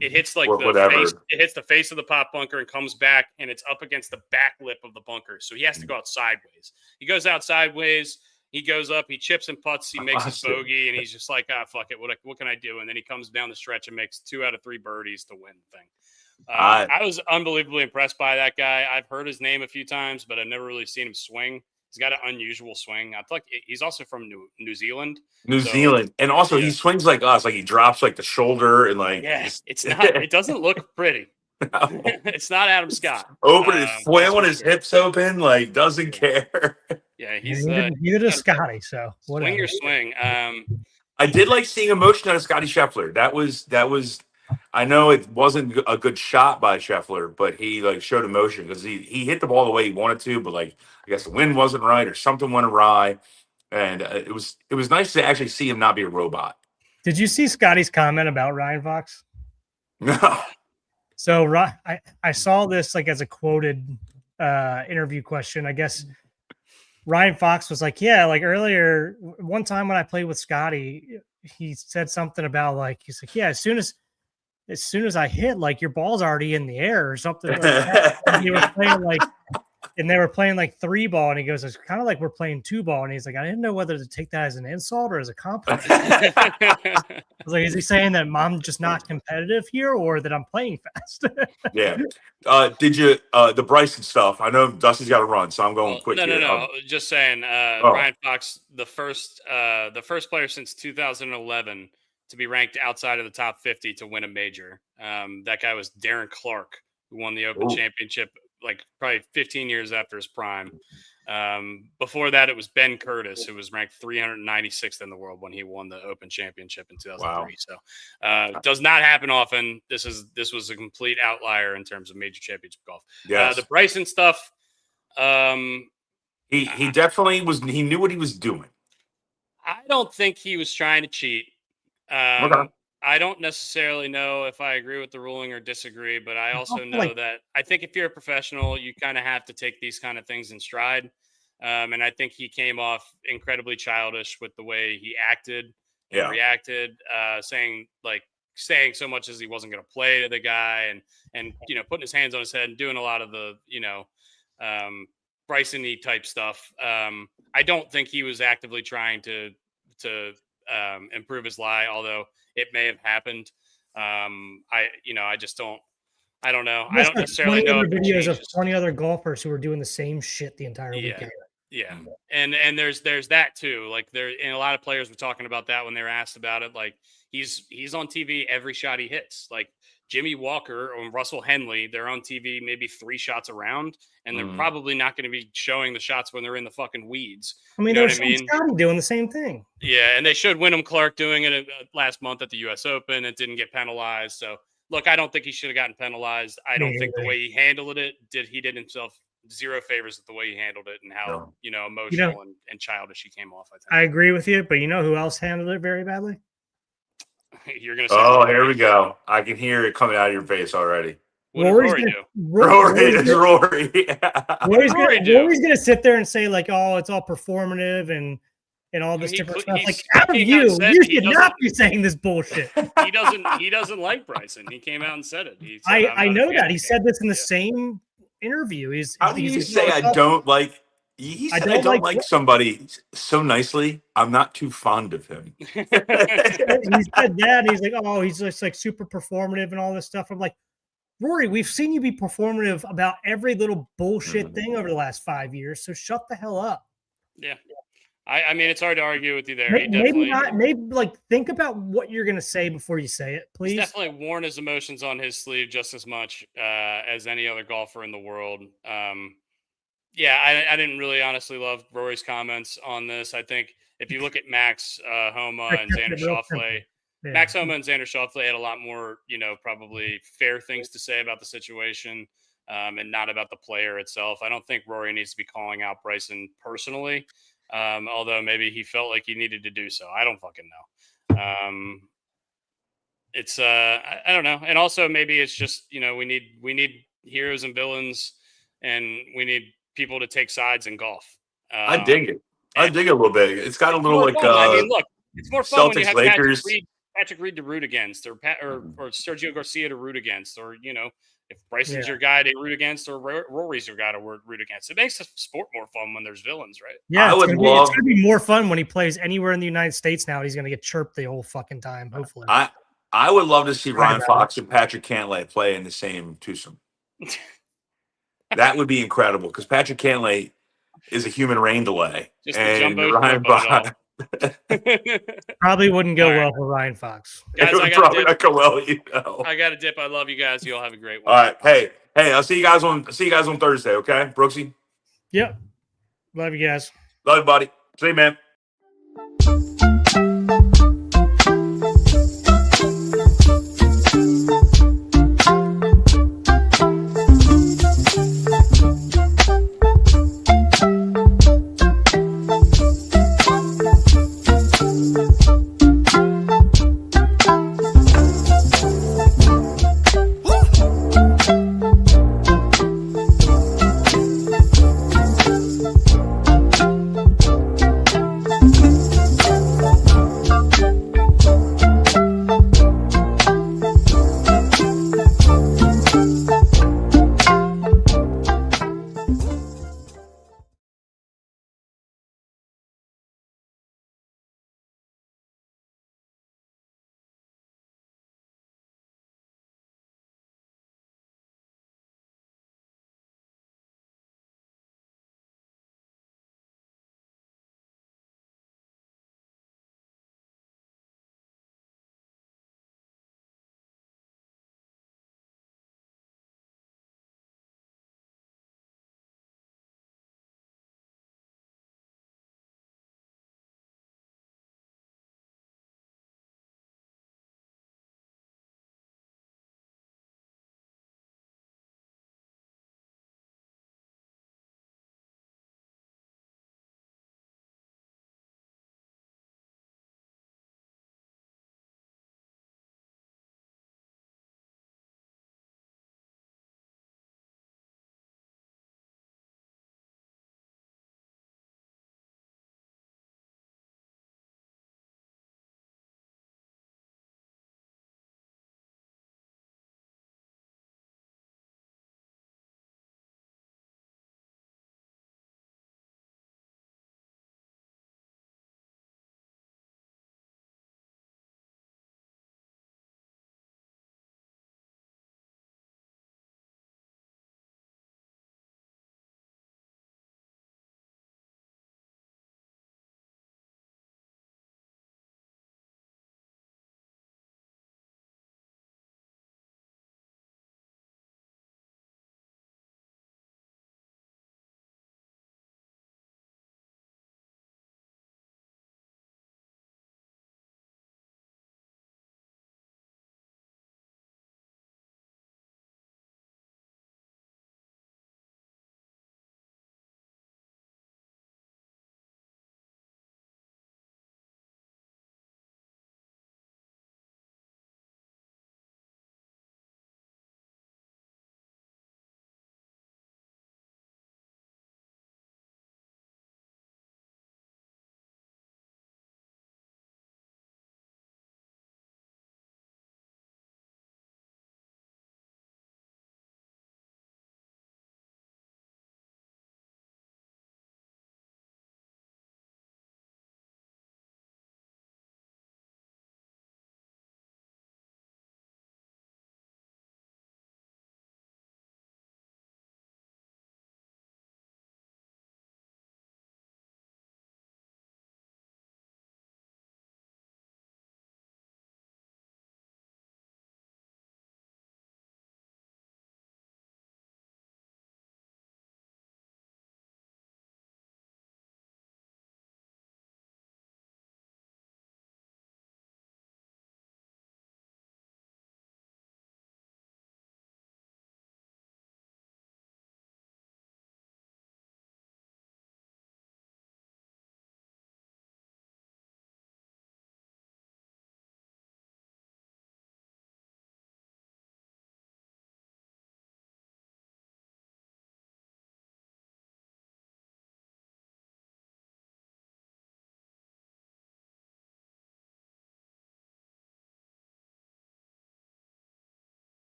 it hits like it hits the face of the pop bunker and comes back, and it's up against the back lip of the bunker. So he has to go out sideways. He goes out sideways. He goes up, he chips and putts, he makes his bogey, and he's just like, fuck it. What can I do? And then he comes down the stretch and makes 2 out of 3 birdies to win the thing. I was unbelievably impressed by that guy. I've heard his name a few times, but I've never really seen him swing. He's got an unusual swing. I feel like he's also from New Zealand. And also he swings like us. Like he drops like the shoulder and like. Yeah, it doesn't look pretty. No. It's not Adam Scott. Flailing his hips open, like doesn't care. Yeah, he's neither does Scotty. So whatever. Swing your swing. I did like seeing emotion out of Scotty Scheffler. That was. I know it wasn't a good shot by Scheffler, but he like showed emotion because he hit the ball the way he wanted to, but like I guess the wind wasn't right or something went awry, and it was nice to actually see him not be a robot. Did you see Scotty's comment about Ryan Fox? No. So I saw this like as a quoted interview question. I guess Ryan Fox was like, yeah, like earlier one time when I played with Scotty, he said something about like, he's like, yeah, as soon as I hit, like your ball's already in the air or something like that. And they were playing like 3-ball, and he goes, it's kind of like we're playing 2-ball. And he's like, I didn't know whether to take that as an insult or as a compliment. I was like, is he saying that I'm just not competitive here or that I'm playing fast? Yeah. Did you the Bryson stuff? I know Dusty's got to run, so I'm going quick. No. Just saying, Ryan Fox, the first player since 2011 to be ranked outside of the top 50 to win a major. That guy was Darren Clark, who won the Open Championship like probably 15 years after his prime. Before that, it was Ben Curtis, who was ranked 396th in the world when he won the Open Championship in 2003. Wow. So does not happen often. This was a complete outlier in terms of major championship golf. Yes. The Bryson stuff. He definitely was. He knew what he was doing. I don't think he was trying to cheat. Okay. I don't necessarily know if I agree with the ruling or disagree, but I also know that I think if you're a professional, you kind of have to take these kind of things in stride. And I think he came off incredibly childish with the way he acted and reacted, saying so much as he wasn't going to play to the guy and putting his hands on his head and doing a lot of the, Bryson-y type stuff. I don't think he was actively trying to improve his lie, although it may have happened. I don't know. I don't necessarily know. Videos of 20 other golfers who were doing the same shit the entire weekend. Yeah. And there's that too. Like and a lot of players were talking about that when they were asked about it. Like he's on TV every shot he hits. Like Jimmy Walker and Russell Henley, they're on TV maybe 3 shots around, and they're probably not going to be showing the shots when they're in the fucking weeds. I mean, they're Scotty doing the same thing. Yeah, and they showed Wyndham Clark doing it last month at the U.S. Open. It didn't get penalized. So, look, I don't think he should have gotten penalized. I don't think the way he handled it he did himself zero favors with the way he handled it and how emotional and childish he came off. I think I agree with you, but you know who else handled it very badly? You're gonna say, here we go. I can hear it coming out of your face already. What did Rory do? Rory. Rory's gonna sit there and say like, "Oh, it's all performative and all this different stuff." Like, out of you should not be saying this bullshit. He doesn't like Bryson. He came out and said it. I know that he said this in the same interview. How do you say I don't like? He said I don't like somebody so nicely. I'm not too fond of him. He said that. And he's like, oh, he's just like super performative and all this stuff. I'm like, Rory, we've seen you be performative about every little bullshit thing over the last 5 years. So shut the hell up. Yeah. I mean, it's hard to argue with you there. Maybe not. Maybe like think about what you're going to say before you say it, please. He's definitely worn his emotions on his sleeve just as much as any other golfer in the world. Yeah, I didn't really honestly love Rory's comments on this. I think if you look at Max Homa and Xander Schauffele, Max Homa and Xander Schauffele had a lot more, probably fair things to say about the situation, and not about the player itself. I don't think Rory needs to be calling out Bryson personally, although maybe he felt like he needed to do so. I don't fucking know. It's I don't know, and also maybe it's just we need heroes and villains, and we need people to take sides in golf. I dig it. I dig it a little bit. It's got a little like I mean, look, it's more fun when you Celtics, have Lakers. Patrick Reed to root against, or Sergio Garcia to root against, or if Bryson's your guy to root against, or Rory's your guy to root against. It makes the sport more fun when there's villains, right? Yeah, it's going to be more fun when he plays anywhere in the United States now. He's going to get chirped the whole fucking time, hopefully. I would love to see Ryan Fox and Patrick Cantlay play in the same twosome. That would be incredible because Patrick Cantlay is a human rain delay. Just and Ryan Fox probably wouldn't go well for Ryan Fox. Guys, it would probably not go well. I got to dip. I love you guys. You'll have a great one. All right. Hey, I'll see you guys on Thursday. Okay, Brooksy. Yep. Love you guys. Love you, buddy. See you, man.